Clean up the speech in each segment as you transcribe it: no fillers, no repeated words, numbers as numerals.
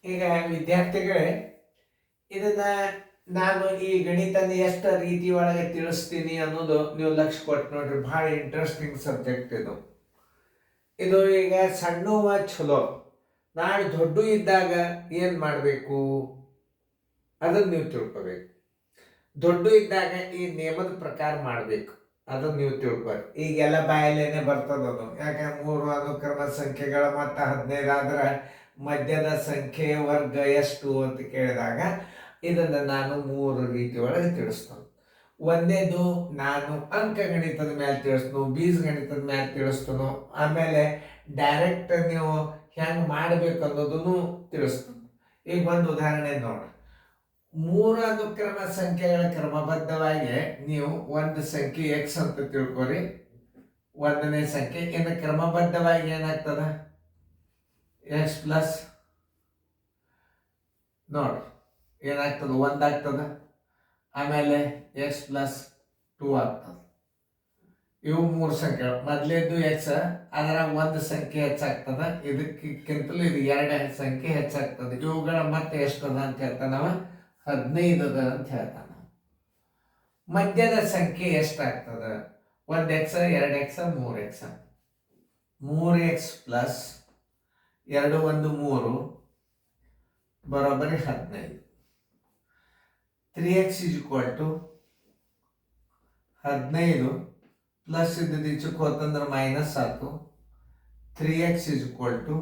ಈಗ ವಿದ್ಯಾರ್ಥಿಗಳೇ, ಇದನ್ನ ನಾನು ಈ ಗಣಿತನ ಎಷ್ಟು ರೀತಿ ಒಳಗೆ ತಿಳಿಸ್ತೀನಿ ಅನ್ನೋದು ನೀವು ಲಕ್ಷ್ಯ ಕೊಟ್ಟು ನೋಡ್ರಿ. ಭಾಳ ಇಂಟ್ರೆಸ್ಟಿಂಗ್ ಸಬ್ಜೆಕ್ಟ್ ಇದು. ಇದು ಈಗ ಸಣ್ಣವ ಚಲೋ, ನಾಳೆ ದೊಡ್ಡ ಇದ್ದಾಗ ಏನು ಮಾಡಬೇಕು ಅದನ್ನು ನೀವು ತಿಳ್ಕೊಬೇಕು. ದೊಡ್ಡ ಇದ್ದಾಗ ಈ ನಿಯಮದ ಪ್ರಕಾರ ಮಾಡಬೇಕು, ಅದನ್ನು ನೀವು ತಿಳ್ಕೊರಿ. ಈಗೆಲ್ಲ ಬಾಯಲ್ಲೇನೆ ಬರ್ತದದು. ಯಾಕಂದ್ರೆ 3 ಅನುಕ್ರಮ ಸಂಖ್ಯೆಗಳ ಮತ್ತು 15 ಆದ್ರೆ ಮಧ್ಯದ ಸಂಖ್ಯೆ ವರ್ಗ ಎಷ್ಟು ಅಂತ ಕೇಳಿದಾಗ ಇದನ್ನು ನಾನು 3 ರೀತಿ ಒಳಗೆ ತಿಳಿಸ್ತೇನೆ. ಒಂದೇದು ನಾನು ಅಂಕಗಣಿತದ ಮೇಲೆ ತಿಳಿಸ್ತೇನೆ, ಬೀಜಗಣಿತದ ಮೇಲೆ ತಿಳಿಸ್ತೇನೆ. ಆಮೇಲೆ ಡೈರೆಕ್ಟ್ ನೀವು ಹೆಂಗೆ ಮಾಡಬೇಕು ಅನ್ನೋದನ್ನು ತಿಳಿಸ್ತೇನೆ. ಈಗ ಒಂದು ಉದಾಹರಣೆ ನೋಡ್ರಿ. 3 ಅನುಕ್ರಮ ಸಂಖ್ಯೆಗಳ ಕ್ರಮಬದ್ಧವಾಗಿ ನೀವು ಒಂದು ಸಂಖ್ಯೆ ಎಕ್ಸ್ ಅಂತ ತಿಳ್ಕೊರಿ. 1ನೇ ಸಂಖ್ಯೆ ಇನ್ನು ಕ್ರಮಬದ್ಧವಾಗಿ ಏನಾಗ್ತದ, ಎಕ್ಸ್ ಪ್ಲಸ್ ನೋಡ್ರಿ ಏನಾಗ್ತದೆ, 1 ಆಗ್ತದ. ಆಮೇಲೆ ಎಕ್ಸ್ ಪ್ಲಸ್ 2 ಆಗ್ತದೆ. ಇವು 3 ಸಂಖ್ಯೆಗಳು. ಮೊದಲೇದು ಎಕ್ಸ್, ಅದರ 1 ಸಂಖ್ಯೆ ಹೆಚ್ಚಾಗ್ತದ, ಇದಕ್ಕಿಂತಲೂ ಇದು 2 ಸಂಖ್ಯೆ ಹೆಚ್ಚಾಗ್ತದೆ. ಇವುಗಳ ಮತ್ತೆ ಎಷ್ಟದ ಅಂತ ಹೇಳ್ತಾನೆ ನಾವು, 15 ಅದ ಅಂತ ಹೇಳ್ತಾನೆ. ಮಧ್ಯದ ಸಂಖ್ಯೆ ಎಷ್ಟಾಗ್ತದ, 1 X, 2 X, 3 X. 3 X plus 2 1 3 ಬರೋಬ್ಬರಿ 15. 3x is equal to 15 plus ಇದ್ದದ್ದು ಈಚಕ್ಕೆ ಹೋತಂದ್ರೆ ಮೈನಸ್ ಆಯ್ತು. 3x is equal to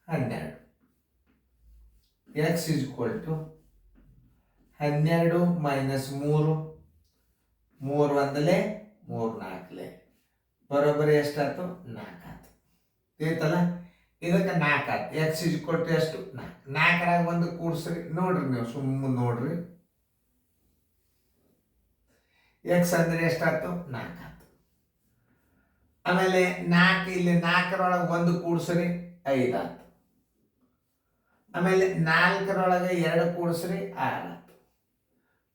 12. x is equal to 12 minus 3, 3 1 3 4 ಬರೋಬ್ಬರಿ ಎಷ್ಟಾಯ್ತು, 4 ಆಯ್ತು. ತಿಳಿತಲ್ಲ, ಇದಕ್ಕೆ 4 ಆಯ್ತು. ಎಕ್ಸ್ ಇಸ್ ಈಕ್ವಲ್ ಟು ಎಷ್ಟು, 4. 4ರಾಗ 1 ಕೂಡ್ಸ್ರಿ ನೋಡ್ರಿ, ನೀವು ಸುಮ್ಮನೆ ನೋಡ್ರಿ. ಎಕ್ಸ್ ಅಂದ್ರೆ ಎಷ್ಟಾಯ್ತು, 4 ಆಯ್ತು. ಆಮೇಲೆ 4 ಇಲ್ಲಿ 4ರೊಳಗೆ 1 ಕೂಡ್ಸ್ರಿ 5 ಆಯ್ತು. ಆಮೇಲೆ 4ರೊಳಗೆ 2 ಕೂಡ್ಸ್ರಿ 6 ಆಯ್ತು.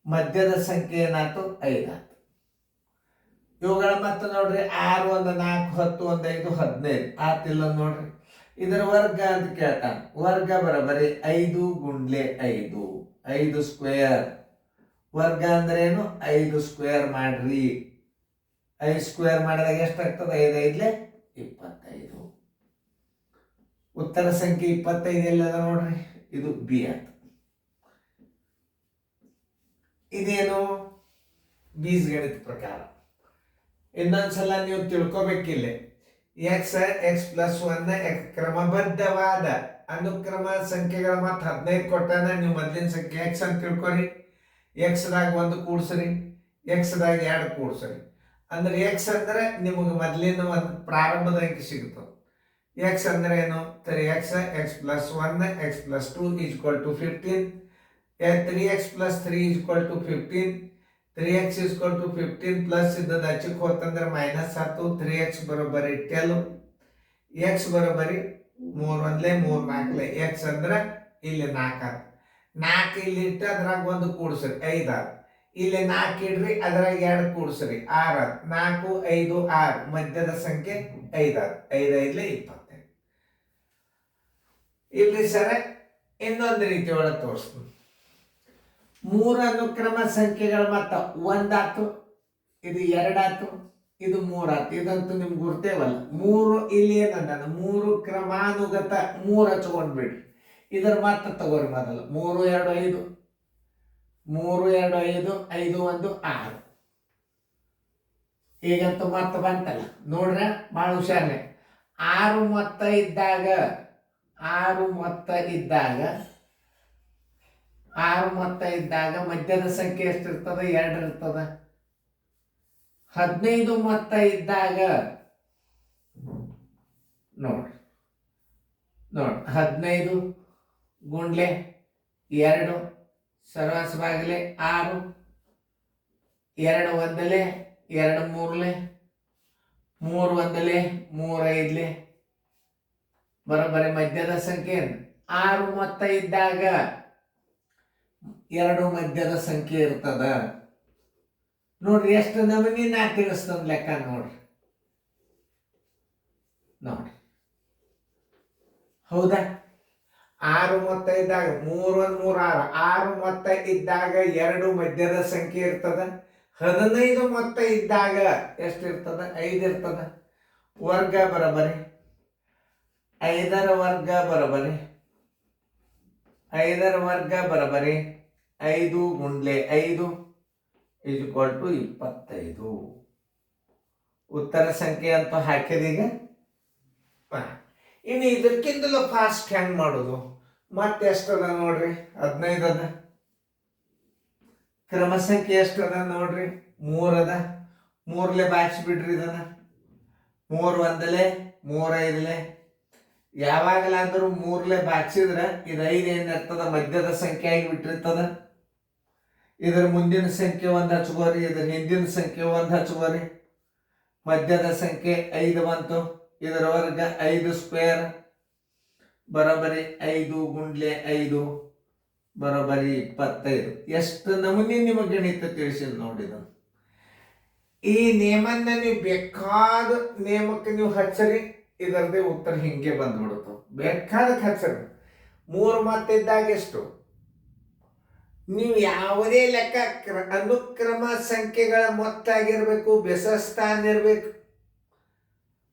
ಮಧ್ಯದ ಸಂಖ್ಯೆ ಏನಾಯ್ತು, 5 ಆಯ್ತು. ಇವುಗಳ ಮತ್ತೆ ನೋಡ್ರಿ, 6 1 4 10 1 5 15 ಆತಿಲ್ಲ ನೋಡ್ರಿ. ಇದರ ವರ್ಗ ಅಂತ ಕೇಳ್ತಾನೆ. ವರ್ಗ ಬರೋಬ್ಬರಿ 5 ಗುಂಡ್ಲೆ 5, 5 ಸ್ಕ್ವೇರ್. ವರ್ಗ ಅಂದ್ರೆ ಏನು, 5 ಸ್ಕ್ವೇರ್ ಮಾಡ್ರಿ. 5 ಸ್ಕ್ವೇರ್ ಮಾಡಿದಾಗ ಎಷ್ಟಾಗ್ತದೆ, 5 5 25. ಉತ್ತರ ಸಂಖ್ಯೆ 25 ಎಲ್ಲದ ನೋಡ್ರಿ, ಇದು ಬಿ ಅಂತ. ಇದೇನು ಬೀಜಗಣಿತ ಪ್ರಕಾರ. ಇನ್ನೊಂದ್ಸಲ ನೀವು ತಿಳ್ಕೊಬೇಕಿಲ್ಲ. ಎಕ್ಸ್ ಎಕ್ಸ್ ಪ್ಲಸ್ 1 ಕ್ರಮಬದ್ಧವಾದ ಅನುಕ್ರಮ ಸಂಖ್ಯೆಗಳ ಮತ್ತು 15 ಕೊಟ್ಟಾನ. ನೀವು ಮೊದಲಿನ ಸಂಖ್ಯೆ ಎಕ್ಸ್ ಅಂತ ತಿಳ್ಕೊರಿ. ಎಕ್ಸ್ದಾಗ 1 ಕೂಡ್ಸ್ರಿ, ಎಕ್ಸ್ದಾಗ 2 ಕೂಡ್ಸ್ರಿ. ಅಂದ್ರೆ ಎಕ್ಸ್ ಅಂದ್ರೆ ನಿಮಗೆ ಮೊದಲಿನ ಒಂದು ಪ್ರಾರಂಭದ ಅಂಕಿ ಸಿಗುತ್ತದೆ. ಎಕ್ಸ್ ಅಂದ್ರೆ ಏನು, 3x x plus 1 x plus 2 is equal to 15. 3x plus 3 is equal to 15. 3x is equal to 15 plus ಇದ್ದದ್ದು ಹಚ್ಚಕ್ಕೆ ಹೋತಂದ್ರೆ ಮೈನಸ್ ಆಯ್ತು. 3x ಬರೋಬ್ಬರಿ 12. x ಬರೋಬ್ಬರಿ 3 1 3 4 x ಅಂದ್ರೆ ಇಲ್ಲಿ 4 ಆಯ್ತು. 4 ಇಲ್ಲಿ ಇಟ್ಟು ಅದ್ರಾಗ 1 ಕೂಡ್ಸ್ರಿ 5 ಆಯ್ತು. ಇಲ್ಲಿ 4 ಇಡ್ರಿ, ಅದ್ರಾಗ 2 ಕೂಡ್ಸ್ರಿ 6 ಆಯ್ತು. 4 5 6 ಮಧ್ಯದ ಸಂಖ್ಯೆ 5 ಆಯ್ತು. 5 5 25. ಇಲ್ಲಿ ಸರ ಇನ್ನೊಂದು ರೀತಿ ಒಳಗೆ ತೋರಿಸ್ತೀನಿ. 3 ಅನುಕ್ರಮ ಸಂಖ್ಯೆಗಳು ಮತ್ತ 1 ಆಯ್ತು, ಇದು 2 ಆಯ್ತು, ಇದು 3 ಆಯ್ತು. ಇದಂತೂ ನಿಮ್ಗೆ ಗುರ್ತೇವಲ್ಲ. 3 ಇಲ್ಲಿ ಏನಂದ, 3 ಕ್ರಮಾನುಗತ 3 ಹಚ್ಕೊಂಡ್ಬಿಡ್ರಿ. ಇದರ ಮತ್ತೆ ತಗೋರಿ ಮೊದಲು 3 2 5, 3 2 5, 5 1 6. ಈಗಂತೂ ಮತ್ತೆ ಬಂತಲ್ಲ ನೋಡ್ರ, ಭಾಳ ಹುಷಾರನೆ. 6 ಮೊತ್ತ ಇದ್ದಾಗ 6 ಮೊತ್ತ ಇದ್ದಾಗ ಮಧ್ಯದ ಸಂಖ್ಯೆ ಎಷ್ಟಿರ್ತದ, 2 ಇರ್ತದ. 15 ಮೊತ್ತ ಇದ್ದಾಗ ನೋಡ್ರಿ 15 ಗುಂಡ್ಲೆ 2 ಸರ್ವಾಸ ಬಾಗಿಲೆ 6, 2 1 2 3 3 1 3 5 ಬರೋಬ್ಬರಿ ಮಧ್ಯದ ಸಂಖ್ಯೆ 6 ಮೊತ್ತ ಇದ್ದಾಗ 2 ಮಧ್ಯದ ಸಂಖ್ಯೆ ಇರ್ತದ. ನೋಡ್ರಿ ಎಷ್ಟು ನಮೂನಿ ನಾ ತಿಳಿಸ್ತಂದ್ ಲೆಕ್ಕ ನೋಡ್ರಿ. ಹೌದಾ, 6 ಮೊತ್ತ ಇದ್ದಾಗ 3 1 3 6 6 ಮೊತ್ತ ಇದ್ದಾಗ 2 ಮಧ್ಯದ ಸಂಖ್ಯೆ ಇರ್ತದ. 15 ಮೊತ್ತ ಇದ್ದಾಗ ಎಷ್ಟಿರ್ತದ? 5 ಇರ್ತದ. ವರ್ಗ ಬರಬರಿ 5ರ ವರ್ಗ ಬರಬರಿ 5ರ ವರ್ಗ ಬರಬರಿ 5 ಗುಂಡ್ಲೆ 5 = 25. ಉತ್ತರ ಸಂಖ್ಯೆ ಅಂತ ಹಾಕಿದೀಗ. ಇನ್ನು ಇದಕ್ಕಿಂತಲೂ ಫಾಸ್ಟ್ ಹೆಂಗ್ ಮಾಡೋದು? ಮತ್ತೆ ಎಷ್ಟದ ನೋಡ್ರಿ? 15 ಅದ. ಕ್ರಮ ಸಂಖ್ಯೆ ಎಷ್ಟದ ನೋಡ್ರಿ? 3 ಅದ. 3ಲೆ ಬಾಗಿಸ್ಬಿಡ್ರಿ ಇದನ್ನ. 3 1ಲೆ 3 5ಲೆ. ಯಾವಾಗಲಾದ್ರೂ 3ಲೆ ಬಾಗಿಸಿದ್ರೆ ಇದು 5 ಏನಿರ್ತದ? ಮಧ್ಯದ ಸಂಖ್ಯೆ ಆಗಿ ಬಿಟ್ಟಿರ್ತದ. ಇದರ ಮುಂದಿನ ಸಂಖ್ಯೆ 1 ಹಚ್ಕೋರಿ, ಇದರ ಹಿಂದಿನ ಸಂಖ್ಯೆ 1 ಹಚ್ಕೋರಿ. ಮಧ್ಯದ ಸಂಖ್ಯೆ 5 ಬಂತು. ಇದರ ವರ್ಗ 5 ಸ್ಕ್ವೇರ್ ಬರೋಬರಿ 5 ಗುಂಡ್ಲೆ 5 ಬರೋಬರಿ 25. ಎಷ್ಟು ನಮೂನಿ ನಿಮಗೆ ಗಣಿತ ತಿಳಿಸಿ ನೋಡಿದ. ಈ ನೇಮನ್ನ ನೀವು ಬೇಕಾದ ನೇಮಕ್ಕೆ ನೀವು ಹಚ್ಚರಿ, ಇದರದೇ ಉತ್ತರ ಹಿಂಗೆ ಬಂದ್ಬಿಡುತ್ತೆ. ಬೇಕಾದಕ್ಕೆ ಹಚ್ಚರಿ. 3 ಮತ್ತಿದ್ದಾಗ ಎಷ್ಟು? ನೀವು ಯಾವುದೇ ಲೆಕ್ಕ ಅನುಕ್ರಮ ಸಂಖ್ಯೆಗಳ ಮೊತ್ತ ಆಗಿರ್ಬೇಕು, ಬೆಸ ಸ್ಥಾನ ಇರಬೇಕು.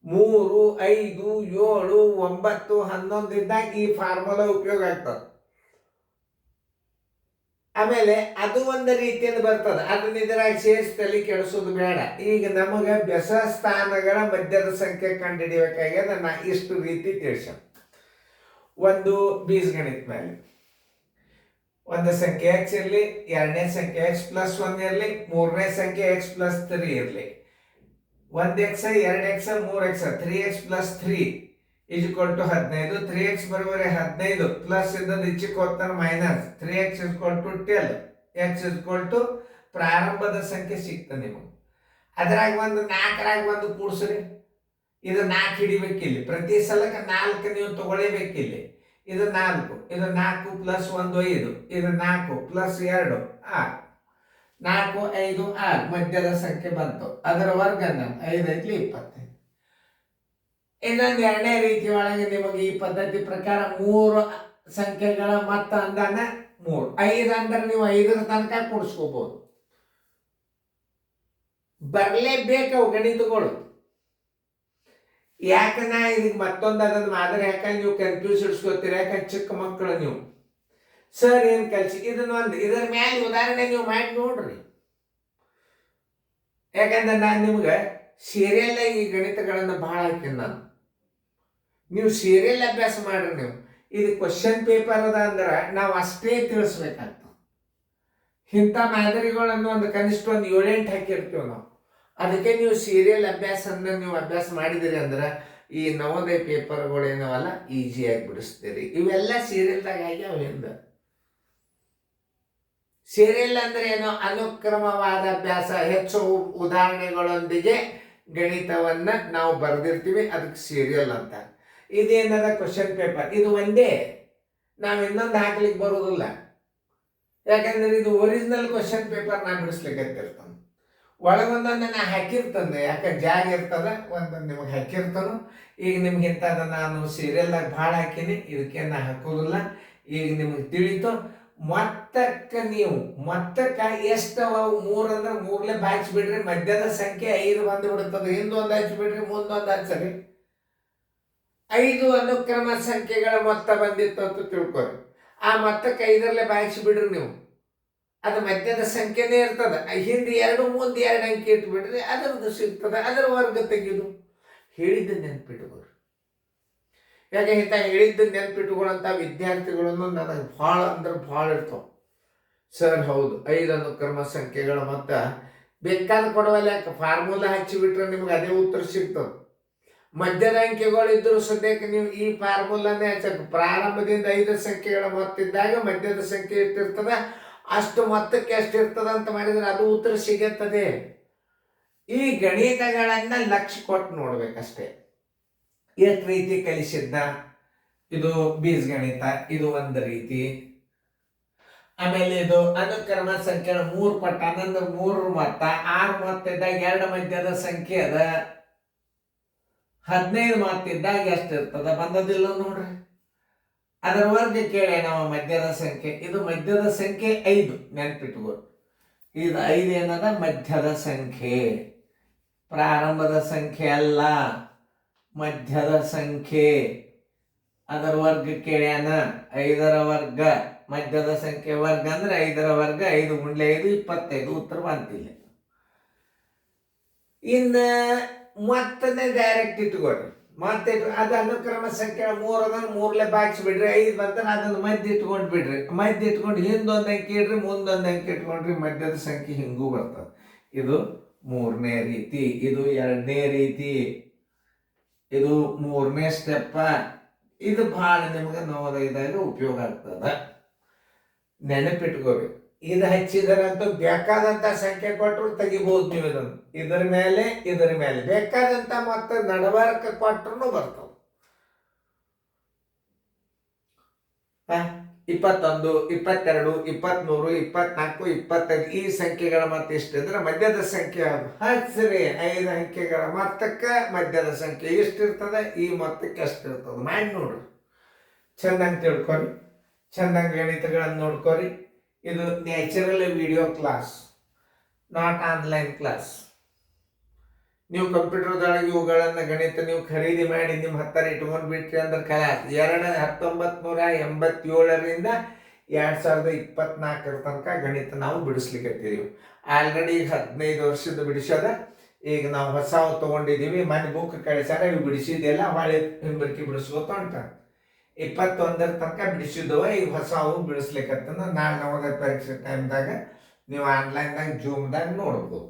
3 5 7 9 11 ಇದ್ದಾಗ ಈ ಫಾರ್ಮುಲಾ ಉಪಯೋಗ ಆಗ್ತದೆ. ಆಮೇಲೆ ಅದು ಒಂದು ರೀತಿಯಿಂದ ಬರ್ತದೆ. ಅದನ್ನ ಇದರಾಗಿ ಸೇರಿಸಿ ತಲೆ ಕೆಡಿಸೋದು ಬೇಡ. ಈಗ ನಮಗೆ ಬೆಸ ಸ್ಥಾನಗಳ ಮಧ್ಯದ ಸಂಖ್ಯೆ ಕಂಡುಹಿಡಿಯಬೇಕಾಗ್ಯದ. ನಾ ಇಷ್ಟು ರೀತಿ ತಿಳಿಸ. ಒಂದು ಬೀಜಗಣಿತ ಮೇಲೆ ಒಂದು ಸಂಖ್ಯೆ ಎಕ್ಸ್ ಇರಲಿ, ಎರಡನೇ ಸಂಖ್ಯೆ ಎಕ್ಸ್ ಪ್ಲಸ್ 1 ಇರಲಿ, ಮೂರನೇ ಸಂಖ್ಯೆ ಎಕ್ಸ್ ಪ್ಲಸ್ 3 ಇರಲಿ. 1x 2x 3x 3x plus 3 = 15. 3x ಬರೋಬರಿ 15 plus ಇದ್ದದ್ದು ಇಚ್ಚಿಗೆ ಹೋಗ್ತಾನೆ ಮೈನಸ್ 3x = 12. x = ಪ್ರಾರಂಭದ ಸಂಖ್ಯೆ ಸಿಗ್ತದೆ ನಿಮಗೆ. ಅದ್ರಾಗ ಒಂದು 4ರಾಗ ಒಂದು ಕೂಡಿಸ್ರಿ. ಇದು 4 ಹಿಡಿಬೇಕಿಲ್ಲಿ. ಪ್ರತಿ ಸಲಕ್ಕೆ 4 ನೀವು ತಗೊಳ್ಳೇಬೇಕಿಲ್ಲಿ. ಇದು 4, ಇದು 4 ಪ್ಲಸ್ 1 5, ಇದು 4 ಪ್ಲಸ್ 2 6, 4 5 6 ಮಧ್ಯದ ಸಂಖ್ಯೆ ಬಂತು. ಅದರ ವರ್ಗ 5 5 25. ಇನ್ನೊಂದು ಎರಡನೇ ರೀತಿ ಒಳಗೆ ನಿಮಗೆ ಈ ಪದ್ಧತಿ ಪ್ರಕಾರ 3 ಸಂಖ್ಯೆಗಳ ಮೊತ್ತ ಅಂದಾನ 3. 5 ಅಂದ್ರೆ ನೀವು 5ರ ತನಕ ಕೂಡಿಸ್ಕೋಬಹುದು. ಬರಲೇಬೇಕವು ಗಣಿತಗಳು. ಯಾಕೆ ನಾ ಇದಕ್ಕೆ ಮತ್ತೊಂದು ಅದನ್ನು ಮಾದರಿ ಯಾಕಂದ್ರೆ ನೀವು ಕನ್ಫ್ಯೂಸ್ ಇಡ್ಸ್ಕೊತೀರಿ. ಯಾಕಂದ್ರೆ ಚಿಕ್ಕ ಮಕ್ಕಳು ನೀವು ಸರ್ ಏನು ಕಲಿಸಿ ಇದನ್ನೊಂದು ಇದರ ಮೇಲೆ ಉದಾಹರಣೆ ನೀವು ಮಾಡಿ ನೋಡ್ರಿ. ಯಾಕಂದ್ರೆ ನಾನು ನಿಮ್ಗೆ ಸೀರಿಯಲ್ ಈ ಗಣಿತಗಳನ್ನು ಭಾಳ ಹಾಕಿನಿ ನಾನು. ನೀವು ಸೀರಿಯಲ್ ಅಭ್ಯಾಸ ಮಾಡ್ರಿ. ನೀವು ಇದು ಕ್ವಶನ್ ಪೇಪರ್ ಅದ ಅಂದ್ರೆ ನಾವು ಅಷ್ಟೇ ತಿಳಿಸ್ಬೇಕಾಗ್ತದೆ. ಇಂಥ ಮಾದರಿಗಳನ್ನು ಒಂದು ಕನಿಷ್ಠ ಒಂದು 7-8 ಹಾಕಿರ್ತೀವಿ ನಾವು. ಅದಕ್ಕೆ ನೀವು ಸೀರಿಯಲ್ ಅಭ್ಯಾಸನ ನೀವು ಅಭ್ಯಾಸ ಮಾಡಿದಿರಿ ಅಂದ್ರೆ ಈ ನವೋದಯ ಪೇಪರ್ಗಳು ಏನವಲ್ಲ ಈಸಿಯಾಗಿ ಬಿಡಿಸ್ತೀರಿ. ಇವೆಲ್ಲ ಸೀರಿಯಲ್ದಾಗ ಆಗ್ಯಾವ. ಹಿಂದ ಸೀರಿಯಲ್ ಅಂದ್ರೆ ಏನೋ ಅನುಕ್ರಮವಾದ ಅಭ್ಯಾಸ, ಹೆಚ್ಚು ಉದಾಹರಣೆಗಳೊಂದಿಗೆ ಗಣಿತವನ್ನ ನಾವು ಬರೆದಿರ್ತೀವಿ. ಅದಕ್ಕೆ ಸೀರಿಯಲ್ ಅಂತ. ಇದೇನದ ಕ್ವಶನ್ ಪೇಪರ್. ಇದು ಒಂದೇ, ನಾವು ಇನ್ನೊಂದು ಹಾಕ್ಲಿಕ್ಕೆ ಬರೋದಿಲ್ಲ. ಯಾಕಂದ್ರೆ ಇದು ಒರಿಜಿನಲ್ ಕ್ವಶನ್ ಪೇಪರ್ ನಾ ಬಿಡಿಸ್ಲಿಕ್ಕೆ ಒಳಗೊಂದೊಂದು ನಾ ಹಾಕಿರ್ತಾನೆ. ಯಾಕೆ ಜಾಗ ಇರ್ತದ ಒಂದೊಂದು ನಿಮಗೆ ಹಾಕಿರ್ತಾನು. ಈಗ ನಿಮ್ಗೆ ಇಂಥದ್ದು ನಾನು ಸೀರಿಯಲ್ದಾಗ ಭಾಳ ಹಾಕೀನಿ, ಇದಕ್ಕೆ ನಾ ಹಾಕೋದಿಲ್ಲ. ಈಗ ನಿಮಗೆ ತಿಳಿತು. ಮೊತ್ತಕ್ಕೆ ನೀವು ಮೊತ್ತಕ್ಕೆ ಎಷ್ಟವ 3 ಅಂದ್ರೆ 3ಲೆ ಬಾಗಿಸ್ಬಿಡ್ರಿ. ಮಧ್ಯದ ಸಂಖ್ಯೆ 5 ಬಂದು ಬಿಡುತ್ತದೆ. ಹಿಂದೊಂದು ಹಚ್ಚಿಬಿಡ್ರಿ, ಮುಂದೊಂದು ಹಚ್ಚರಿ. 5 ಅನುಕ್ರಮ ಸಂಖ್ಯೆಗಳ ಮೊತ್ತ ಬಂದಿತ್ತು ಅಂತ ತಿಳ್ಕೊರಿ. ಆ ಮೊತ್ತಕ್ಕೆ 5ರಲ್ಲೇ ಬಾಗಿಸ್ಬಿಡ್ರಿ ನೀವು. ಅದು ಮಧ್ಯದ ಸಂಖ್ಯೆನೇ ಇರ್ತದೆ. ಹಿಂದೆ 2 ಮುಂದೆ 2 ಅಂಕಿ ಇಟ್ಬಿಡ್ರಿ, ಅದರದ್ದು ಸಿಗ್ತದೆ. ಅದರ ವರ್ಗ ತೆಗೆದು ಹೇಳಿದ್ದ ನೆನ್ಪಿಟ್ಕೊಳ್ರಿ. ಯಾಕೆ ಇಂಥ ಹೇಳಿದ್ದ ನೆನ್ಪಿಟ್ಕೊಳ್ಳೋಂಥ ವಿದ್ಯಾರ್ಥಿಗಳನ್ನು ನನಗೆ ಭಾಳ ಅಂದ್ರೆ ಭಾಳ ಇರ್ತಾವೆ. ಸರ್ ಹೌದು 5 ಅನುಕ್ರಮ ಸಂಖ್ಯೆಗಳ ಮೊತ್ತ ಬೇಕಾದ ಕೊಡವಲ್ಲ. ಯಾಕೆ ಫಾರ್ಮುಲಾ ಹಚ್ಚಿಬಿಟ್ರೆ ನಿಮ್ಗೆ ಅದೇ ಉತ್ತರ ಸಿಗ್ತದೆ. ಮಧ್ಯದ ಅಂಕಿಗಳಿದ್ದರೂ ಸದ್ಯಕ್ಕೆ ನೀವು ಈ ಫಾರ್ಮುಲಾನೇ ಹಚ್ಚಕ್ಕೆ. ಪ್ರಾರಂಭದಿಂದ 5 ಸಂಖ್ಯೆಗಳ ಮೊತ್ತ ಇದ್ದಾಗ ಮಧ್ಯದ ಸಂಖ್ಯೆ ಎಷ್ಟಿರ್ತದೆ ಅಷ್ಟು ಮೊತ್ತಕ್ಕೆ ಎಷ್ಟಿರ್ತದೆ ಅಂತ ಮಾಡಿದ್ರೆ ಅದು ಉತ್ತರ ಸಿಗುತ್ತದೆ. ಈ ಗಣಿತಗಳನ್ನ ಲಕ್ಷ್ಯ ಕೊಟ್ಟು ನೋಡ್ಬೇಕಷ್ಟೇ. ಎಷ್ಟು ರೀತಿ ಕಲಿಸಿದ್ದ. ಇದು ಬೀಜಗಣಿತ, ಇದು ಒಂದು ರೀತಿ. ಆಮೇಲೆ ಇದು ಅನುಕ್ರಮ ಸಂಖ್ಯೆ 3 ಪಟ್ಟ ಅಂದ್ರೆ 3 ಮೊತ್ತ. 6 ಮೊತ್ತ ಇದ್ದಾಗ 2 ಮಧ್ಯದ ಸಂಖ್ಯೆ ಅದ. 15 ಮೊತ್ತ ಇದ್ದಾಗ ಎಷ್ಟಿರ್ತದ ಬಂದದಿಲ್ಲ ನೋಡ್ರಿ. ಅದರ ವರ್ಗ ಕೇಳಿ ನಾವು ಮಧ್ಯದ ಸಂಖ್ಯೆ. ಇದು ಮಧ್ಯದ ಸಂಖ್ಯೆ 5 ನೆನ್ಪಿಟ್ಕೋ. ಇದು 5 ಏನದ ಮಧ್ಯದ ಸಂಖ್ಯೆ, ಪ್ರಾರಂಭದ ಸಂಖ್ಯೆ ಅಲ್ಲ, ಮಧ್ಯದ ಸಂಖ್ಯೆ. ಅದರ ವರ್ಗ ಕೇಳ್ಯಾನ 5ರ ವರ್ಗ, ಮಧ್ಯದ ಸಂಖ್ಯೆ ವರ್ಗ ಅಂದ್ರೆ 5ರ ವರ್ಗ, 5 × 5 25. ಉತ್ತರ ಬಂತಿಲ್ಲ. ಇನ್ನು ಮತ್ತನೇ ಡೈರೆಕ್ಟ್ ಇಟ್ಕೊಡ್ರಿ. ಮತ್ತೆ ಅದು ಅನುಕ್ರಮ ಸಂಖ್ಯೆ 3 ಅದನ್ನು 3ಲೆ ಬಾಗಿಸ್ಬಿಡ್ರಿ. 5 ಬಂದ್ರೆ ಅದನ್ನು ಮಧ್ಯ ಇಟ್ಕೊಂಡು ಬಿಡ್ರಿ. ಮಧ್ಯ ಇಟ್ಕೊಂಡು ಹಿಂದೊಂದು ಅಂಕಿ ಇಡ್ರಿ, ಮುಂದೊಂದು ಅಂಕಿ ಇಟ್ಕೊಂಡ್ರಿ, ಮಧ್ಯದ ಸಂಖ್ಯೆ ಹಿಂಗೂ ಬರ್ತದೆ. ಇದು 3ನೇ ರೀತಿ, ಇದು 2ನೇ ರೀತಿ, ಇದು 3ನೇ ಸ್ಟೆಪ್ಪ. ಇದು ಭಾಳ ನಿಮ್ಗೆ ನವೋದಯದಾಗ ಉಪಯೋಗ ಆಗ್ತದೆ, ನೆನಪಿಟ್ಕೋಬೇಕು. ಇದು ಹಚ್ಚಿದರಂತೂ ಬೇಕಾದಂತ ಸಂಖ್ಯೆ ಕೊಟ್ಟರು ತೆಗಿಬಹುದು ನೀವು. ಇದನ್ನು ಇದರ ಮೇಲೆ ಬೇಕಾದಂತ ಮತ್ತೆ ನಡವರ್ಕ ಕೊಟ್ಟರು ಬರ್ತವೆ. 21, 22, 23, 24, 25 ಈ ಸಂಖ್ಯೆಗಳ ಮತ್ತೆ ಎಷ್ಟಿದ್ರೆ ಮಧ್ಯದ ಸಂಖ್ಯೆ ಹಚ್ಚಿರಿ. 5 ಅಂಕೆಗಳ ಮೊತ್ತಕ್ಕೆ ಮಧ್ಯದ ಸಂಖ್ಯೆ ಎಷ್ಟಿರ್ತದೆ, ಈ ಮೊತ್ತಕ್ಕೆ ಎಷ್ಟಿರ್ತದೆ ಮಾಡಿ ನೋಡ್ರಿ. ಚಂದಂಗೆ ತಿಳ್ಕೊರಿ, ಚಂದಂಗೆ ಗಣಿತಗಳನ್ನು ನೋಡ್ಕೊರಿ. ಇದು natural video class, not online class. ನೀವು ಕಂಪ್ಯೂಟರ್ದೊಳಗೆ ಇವುಗಳನ್ನು ಗಣಿತ ನೀವು ಖರೀದಿ ಮಾಡಿ ನಿಮ್ಮ ಹತ್ತಿರ ಇಟ್ಕೊಂಡು ಬಿಟ್ರಿ ಅಂದ್ರೆ ಕ್ಲಾಸ್ 1987ರಿಂದ 2024 ತನಕ ಗಣಿತ ನಾವು ಬಿಡಿಸ್ಲಿಕ್ಕತ್ತೀವಿ. ಆಲ್ರೆಡಿ ಈಗ 15 ವರ್ಷದ ಬಿಡಿಸೋದ. ಈಗ ನಾವು ಹೊಸವು ತೊಗೊಂಡಿದ್ದೀವಿ, ಮನೆ ಬುಕ್ ಕಳಿಸ್ಯಾರ, ಇವು ಬಿಡಿಸಿದೆಲ್ಲ ಹೊಳೆ ಹಿಂಬರ್ಕಿ ಬಿಡಿಸ್ಕೋತ ಉಂಟ. 21ರ ತನಕ ಬಿಡಿಸಿದ್ದವ, ಈಗ ಹೊಸವು ಬಿಡಿಸ್ಲಿಕ್ಕತ್ತಂದ್ರೆ ನಾಳೆ ನವೋದಯ ಪರೀಕ್ಷೆ ಟೈಮ್ದಾಗ ನೀವು ಆನ್ಲೈನ್ದಾಗ ಜೂಮ್ದಾಗ ನೋಡ್ಬೋದು.